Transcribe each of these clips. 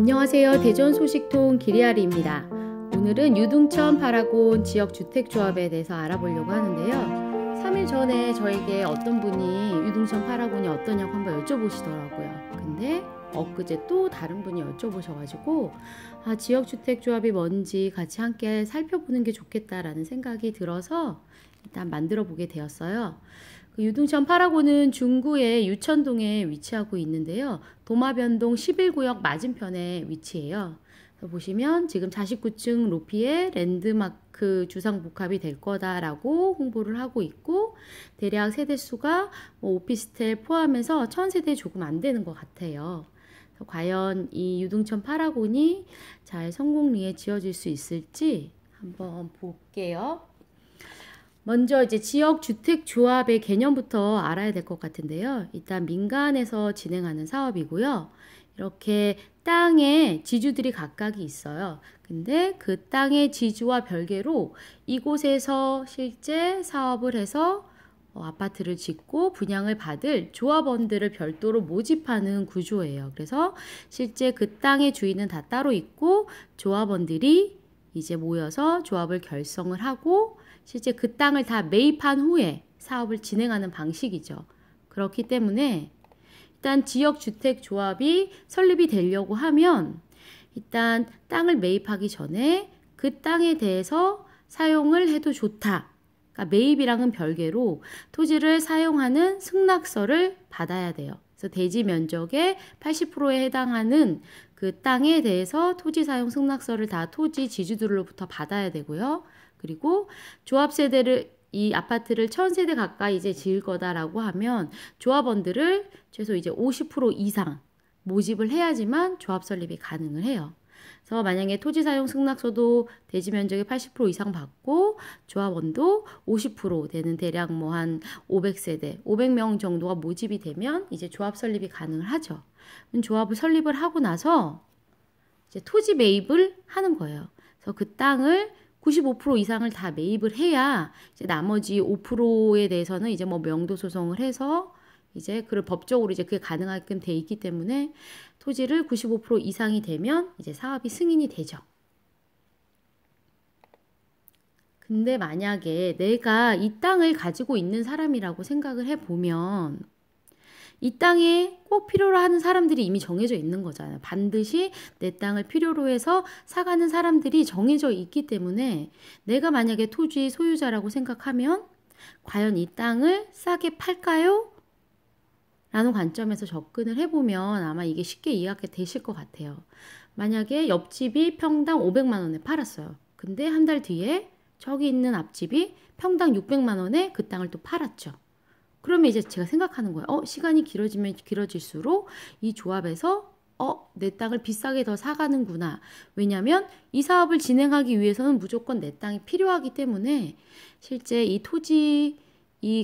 안녕하세요. 대전 소식통 기리아리입니다. 오늘은 유등천 파라곤 지역주택조합에 대해서 알아보려고 하는데요. 3일 전에 저에게 어떤 분이 유등천 파라곤이 어떠냐고 한번 여쭤보시더라고요. 근데 엊그제 또 다른 분이 여쭤보셔가지고 지역주택조합이 뭔지 같이 함께 살펴보는 게 좋겠다라는 생각이 들어서 일단 만들어 보게 되었어요. 그 유등천 파라곤은 중구의 유천동에 위치하고 있는데요. 도마변동 11구역 맞은편에 위치해요. 보시면 지금 49층 로피에 랜드마크 주상복합이 될 거다라고 홍보를 하고 있고, 대략 세대수가 오피스텔 포함해서 1000세대 조금 안 되는 것 같아요. 과연 이 유등천 파라곤이 잘 성공리에 지어질 수 있을지 한번 볼게요. 먼저 이제 지역주택조합의 개념부터 알아야 될 것 같은데요. 일단 민간에서 진행하는 사업이고요. 이렇게 땅에 지주들이 각각이 있어요. 근데 그 땅의 지주와 별개로 이곳에서 실제 사업을 해서 아파트를 짓고 분양을 받을 조합원들을 별도로 모집하는 구조예요. 그래서 실제 그 땅의 주인은 다 따로 있고 조합원들이 이제 모여서 조합을 결성을 하고 실제 그 땅을 다 매입한 후에 사업을 진행하는 방식이죠. 그렇기 때문에 일단 지역주택조합이 설립이 되려고 하면 일단 땅을 매입하기 전에 그 땅에 대해서 사용을 해도 좋다. 그러니까 매입이랑은 별개로 토지를 사용하는 승낙서를 받아야 돼요. 그래서 대지 면적의 80%에 해당하는 그 땅에 대해서 토지 사용 승낙서를 다 토지 지주들로부터 받아야 되고요. 그리고 조합 세대를 이 아파트를 1000세대 가까이 이제 지을 거다라고 하면 조합원들을 최소 이제 50% 이상 모집을 해야지만 조합 설립이 가능을 해요. 그래서 만약에 토지 사용 승낙서도 대지 면적의 80% 이상 받고 조합원도 50% 되는 대략 뭐 한 500세대, 500명 정도가 모집이 되면 이제 조합 설립이 가능을 하죠. 조합을 설립을 하고 나서 이제 토지 매입을 하는 거예요. 그래서 그 땅을 95% 이상을 다 매입을 해야 이제 나머지 5%에 대해서는 이제 뭐 명도 소송을 해서 이제 그걸 법적으로 이제 그게 가능하게끔 돼 있기 때문에 토지를 95% 이상이 되면 이제 사업이 승인이 되죠. 근데 만약에 내가 이 땅을 가지고 있는 사람이라고 생각을 해보면 이 땅에 꼭 필요로 하는 사람들이 이미 정해져 있는 거잖아요. 반드시 내 땅을 필요로 해서 사가는 사람들이 정해져 있기 때문에 내가 만약에 토지 소유자라고 생각하면 과연 이 땅을 싸게 팔까요? 라는 관점에서 접근을 해보면 아마 이게 쉽게 이해가 되실 것 같아요. 만약에 옆집이 평당 500만 원에 팔았어요. 근데 한 달 뒤에 저기 있는 앞집이 평당 600만 원에 그 땅을 또 팔았죠. 그러면 이제 제가 생각하는 거예요. 시간이 길어지면 길어질수록 이 조합에서 내 땅을 비싸게 더 사가는구나. 왜냐하면 이 사업을 진행하기 위해서는 무조건 내 땅이 필요하기 때문에 실제 이 토지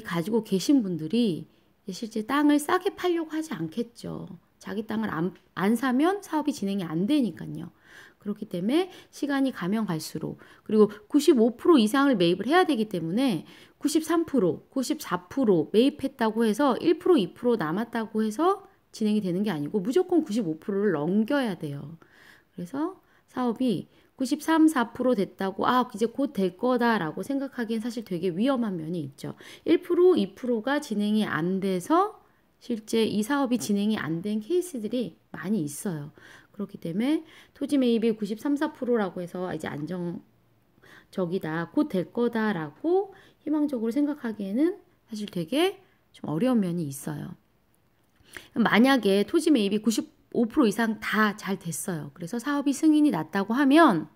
가지고 계신 분들이 실제 땅을 싸게 팔려고 하지 않겠죠. 자기 땅을 안 사면 사업이 진행이 안 되니까요. 그렇기 때문에 시간이 가면 갈수록 그리고 95% 이상을 매입을 해야 되기 때문에 93%, 94% 매입했다고 해서 1%, 2% 남았다고 해서 진행이 되는 게 아니고 무조건 95%를 넘겨야 돼요. 그래서 사업이 93, 4% 됐다고 이제 곧 될 거다라고 생각하기엔 사실 되게 위험한 면이 있죠. 1%, 2%가 진행이 안 돼서 실제 이 사업이 진행이 안 된 케이스들이 많이 있어요. 그렇기 때문에 토지 매입이 93, 4%라고 해서 이제 안정적이다, 곧 될 거다라고 희망적으로 생각하기에는 사실 되게 좀 어려운 면이 있어요. 만약에 토지 매입이 95% 이상 다 잘 됐어요. 그래서 사업이 승인이 났다고 하면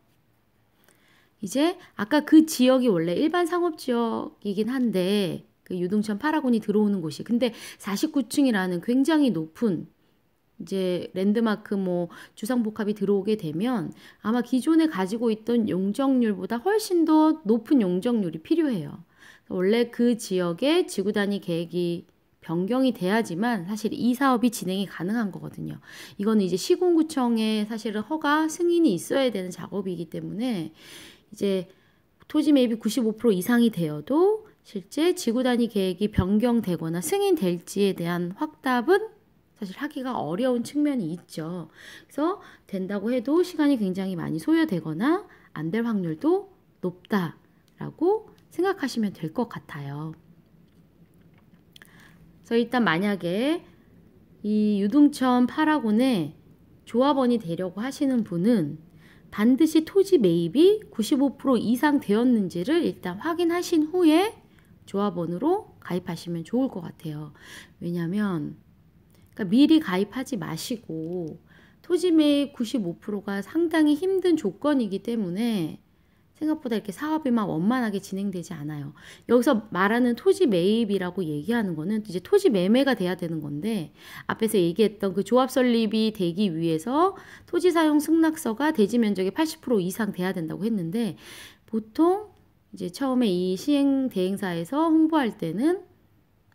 이제 아까 그 지역이 원래 일반 상업지역이긴 한데 그 유등천 파라곤이 들어오는 곳이 근데 49층이라는 굉장히 높은 이제 랜드마크 주상복합이 들어오게 되면 아마 기존에 가지고 있던 용적률보다 훨씬 더 높은 용적률이 필요해요. 원래 그 지역의 지구단위 계획이 변경이 돼야지만 사실 이 사업이 진행이 가능한 거거든요. 이거는 이제 시군구청에 사실은 허가 승인이 있어야 되는 작업이기 때문에 이제 토지 매입이 95% 이상이 되어도 실제 지구단위 계획이 변경되거나 승인될지에 대한 확답은 사실 하기가 어려운 측면이 있죠. 그래서 된다고 해도 시간이 굉장히 많이 소요되거나 안 될 확률도 높다라고 생각하시면 될 것 같아요. 그래서 일단 만약에 이 유등천 8학원에 조합원이 되려고 하시는 분은 반드시 토지 매입이 95% 이상 되었는지를 일단 확인하신 후에 조합원으로 가입하시면 좋을 것 같아요. 왜냐하면 그러니까 미리 가입하지 마시고 토지 매입 95%가 상당히 힘든 조건이기 때문에 생각보다 이렇게 사업이 막 원만하게 진행되지 않아요. 여기서 말하는 토지 매입이라고 얘기하는 거는 이제 토지 매매가 돼야 되는 건데 앞에서 얘기했던 그 조합 설립이 되기 위해서 토지 사용 승낙서가 대지 면적의 80% 이상 돼야 된다고 했는데 보통 이제 처음에 이 시행 대행사에서 홍보할 때는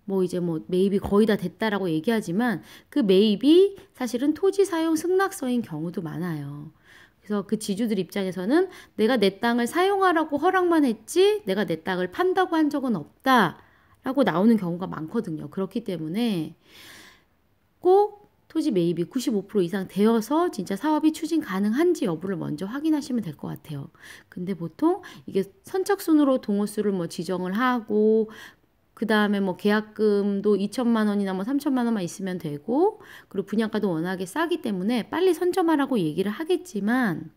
뭐 이제 뭐 매입이 거의 다 됐다라고 얘기하지만 그 매입이 사실은 토지 사용 승낙서인 경우도 많아요. 그래서 그 지주들 입장에서는 내가 내 땅을 사용하라고 허락만 했지 내가 내 땅을 판다고 한 적은 없다라고 나오는 경우가 많거든요. 그렇기 때문에 꼭 토지 매입이 95% 이상 되어서 진짜 사업이 추진 가능한지 여부를 먼저 확인하시면 될 것 같아요. 근데 보통 이게 선착순으로 동호수를 뭐 지정을 하고 그 다음에 뭐 계약금도 2천만 원이나 뭐 3천만 원만 있으면 되고 그리고 분양가도 워낙에 싸기 때문에 빨리 선점하라고 얘기를 하겠지만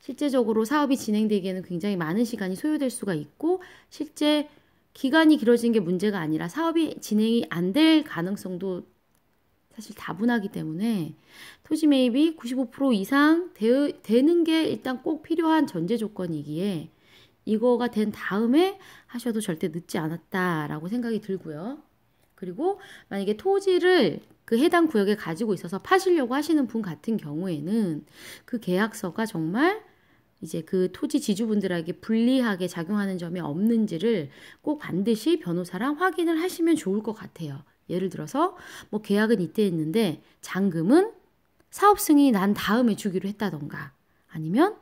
실제적으로 사업이 진행되기에는 굉장히 많은 시간이 소요될 수가 있고 실제 기간이 길어진 게 문제가 아니라 사업이 진행이 안 될 가능성도 사실 다분하기 때문에 토지 매입이 95% 이상 되는 게 일단 꼭 필요한 전제 조건이기에 이거가 된 다음에 하셔도 절대 늦지 않았다라고 생각이 들고요. 그리고 만약에 토지를 그 해당 구역에 가지고 있어서 파시려고 하시는 분 같은 경우에는 그 계약서가 정말 이제 그 토지 지주분들에게 불리하게 작용하는 점이 없는지를 꼭 반드시 변호사랑 확인을 하시면 좋을 것 같아요. 예를 들어서 뭐 계약은 이때 했는데 잔금은 사업 승인이 난 다음에 주기로 했다던가 아니면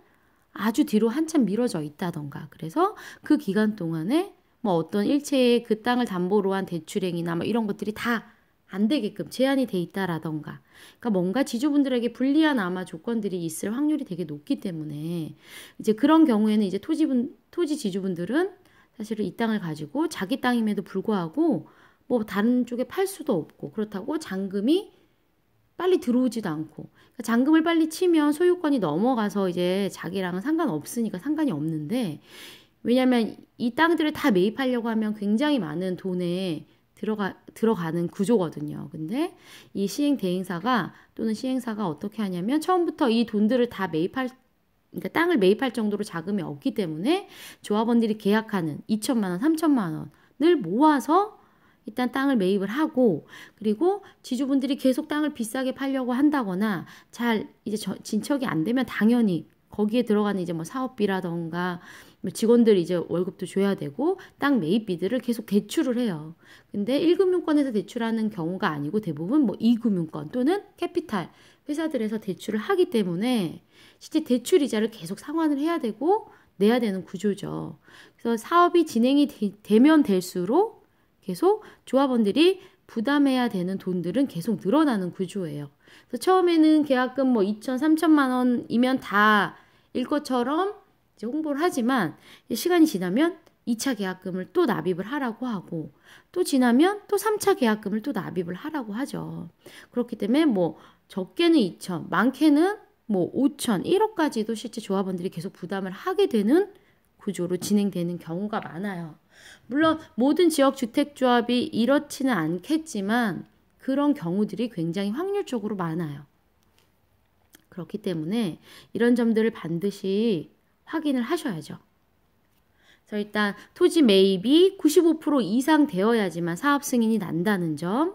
아주 뒤로 한참 미뤄져 있다던가 그래서 그 기간 동안에 뭐 어떤 일체의 그 땅을 담보로 한 대출행위나 뭐 이런 것들이 다 안 되게끔 제한이 돼 있다라던가 그러니까 뭔가 지주분들에게 불리한 아마 조건들이 있을 확률이 되게 높기 때문에 이제 그런 경우에는 이제 토지 지주분들은 사실은 이 땅을 가지고 자기 땅임에도 불구하고 뭐 다른 쪽에 팔 수도 없고 그렇다고 잔금이 빨리 들어오지도 않고 그러니까 잔금을 빨리 치면 소유권이 넘어가서 이제 자기랑은 상관없으니까 상관이 없는데 왜냐하면 이 땅들을 다 매입하려고 하면 굉장히 많은 돈에 들어가는 구조거든요. 근데 이 시행 대행사가 또는 시행사가 어떻게 하냐면 처음부터 이 돈들을 다 그러니까 땅을 매입할 정도로 자금이 없기 때문에 조합원들이 계약하는 2천만 원, 3천만 원을 모아서 일단 땅을 매입을 하고 그리고 지주분들이 계속 땅을 비싸게 팔려고 한다거나 잘 이제 진척이 안 되면 당연히 거기에 들어가는 이제 뭐 사업비라던가 직원들 이제 월급도 줘야 되고 땅 매입비들을 계속 대출을 해요. 근데 1금융권에서 대출하는 경우가 아니고 대부분 뭐 2금융권 또는 캐피탈 회사들에서 대출을 하기 때문에 실제 대출 이자를 계속 상환을 해야 되고 내야 되는 구조죠. 그래서 사업이 진행이 되면 될수록 계속 조합원들이 부담해야 되는 돈들은 계속 늘어나는 구조예요. 그래서 처음에는 계약금 뭐 2천, 3천만 원이면 다일 것처럼 이제 홍보를 하지만 시간이 지나면 2차 계약금을 또 납입을 하라고 하고 또 지나면 또 3차 계약금을 또 납입을 하라고 하죠. 그렇기 때문에 뭐 적게는 2천, 많게는 뭐 5천, 1억까지도 실제 조합원들이 계속 부담을 하게 되는 구조로 진행되는 경우가 많아요. 물론 모든 지역주택조합이 이렇지는 않겠지만 그런 경우들이 굉장히 확률적으로 많아요. 그렇기 때문에 이런 점들을 반드시 확인을 하셔야죠. 그래서 일단 토지 매입이 95% 이상 되어야지만 사업 승인이 난다는 점.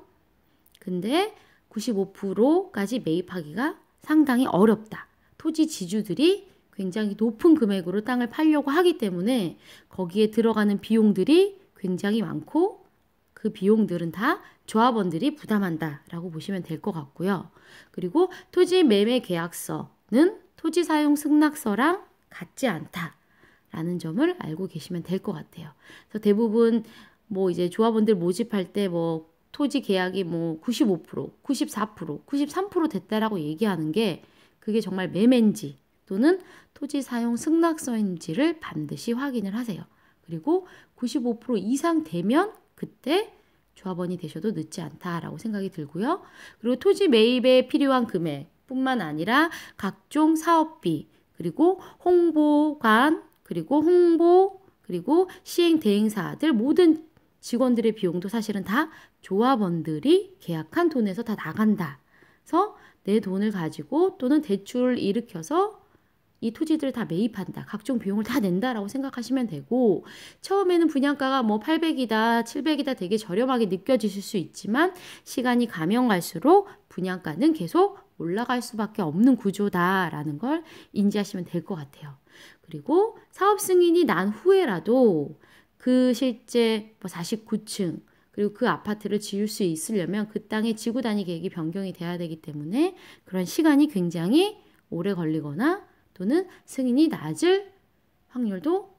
근데 95%까지 매입하기가 상당히 어렵다. 토지 지주들이 굉장히 높은 금액으로 땅을 팔려고 하기 때문에 거기에 들어가는 비용들이 굉장히 많고 그 비용들은 다 조합원들이 부담한다라고 보시면 될 것 같고요. 그리고 토지 매매 계약서는 토지 사용 승낙서랑 같지 않다라는 점을 알고 계시면 될 것 같아요. 그래서 대부분 뭐 이제 조합원들 모집할 때 뭐 토지 계약이 뭐 95%, 94%, 93% 됐다라고 얘기하는 게 그게 정말 매매인지 또는 토지 사용 승낙서인지를 반드시 확인을 하세요. 그리고 95% 이상 되면 그때 조합원이 되셔도 늦지 않다라고 생각이 들고요. 그리고 토지 매입에 필요한 금액뿐만 아니라 각종 사업비, 그리고 홍보관, 그리고 홍보, 그리고 시행 대행사들 모든 직원들의 비용도 사실은 다 조합원들이 계약한 돈에서 다 나간다. 그래서 내 돈을 가지고 또는 대출을 일으켜서 이 토지들을 다 매입한다. 각종 비용을 다 낸다라고 생각하시면 되고, 처음에는 분양가가 뭐 800이다, 700이다 되게 저렴하게 느껴지실 수 있지만 시간이 가면 갈수록 분양가는 계속 올라갈 수밖에 없는 구조다라는 걸 인지하시면 될 것 같아요. 그리고 사업 승인이 난 후에라도 그 실제 뭐 49층 그리고 그 아파트를 지을 수 있으려면 그 땅의 지구 단위 계획이 변경이 돼야 되기 때문에 그런 시간이 굉장히 오래 걸리거나 또는 승인이 낮을 확률도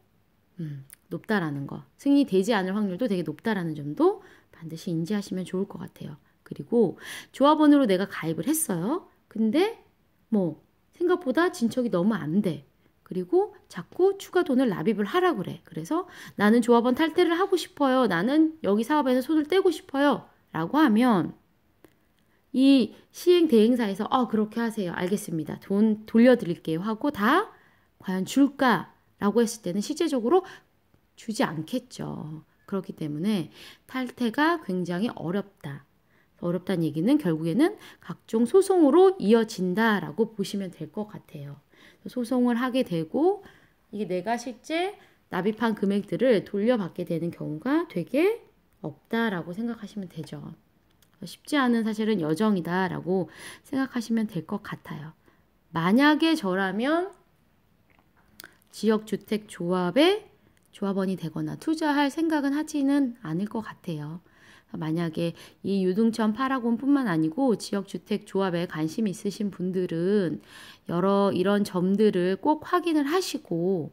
높다라는 거, 승인이 되지 않을 확률도 되게 높다라는 점도 반드시 인지하시면 좋을 것 같아요. 그리고 조합원으로 내가 가입을 했어요. 근데 뭐 생각보다 진척이 너무 안 돼. 그리고 자꾸 추가 돈을 납입을 하라 그래. 그래서 나는 조합원 탈퇴를 하고 싶어요. 나는 여기 사업에서 손을 떼고 싶어요. 라고 하면 이 시행 대행사에서 그렇게 하세요. 알겠습니다. 돈 돌려드릴게요 하고 다 과연 줄까? 라고 했을 때는 실제적으로 주지 않겠죠. 그렇기 때문에 탈퇴가 굉장히 어렵다. 어렵다는 얘기는 결국에는 각종 소송으로 이어진다라고 보시면 될 것 같아요. 소송을 하게 되고 이게 내가 실제 납입한 금액들을 돌려받게 되는 경우가 되게 없다라고 생각하시면 되죠. 쉽지 않은 사실은 여정이다라고 생각하시면 될 것 같아요. 만약에 저라면 지역주택조합의 조합원이 되거나 투자할 생각은 하지는 않을 것 같아요. 만약에 이 유등천 8학원뿐만 아니고 지역주택조합에 관심 있으신 분들은 여러 이런 점들을 꼭 확인을 하시고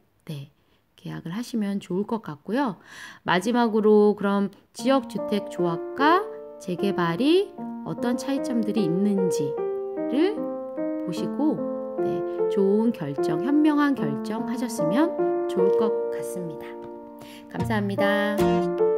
계약을 하시면 좋을 것 같고요. 마지막으로 그럼 지역주택조합과 재개발이 어떤 차이점들이 있는지를 보시고 좋은 결정, 현명한 결정 하셨으면 좋을 것 같습니다. 감사합니다.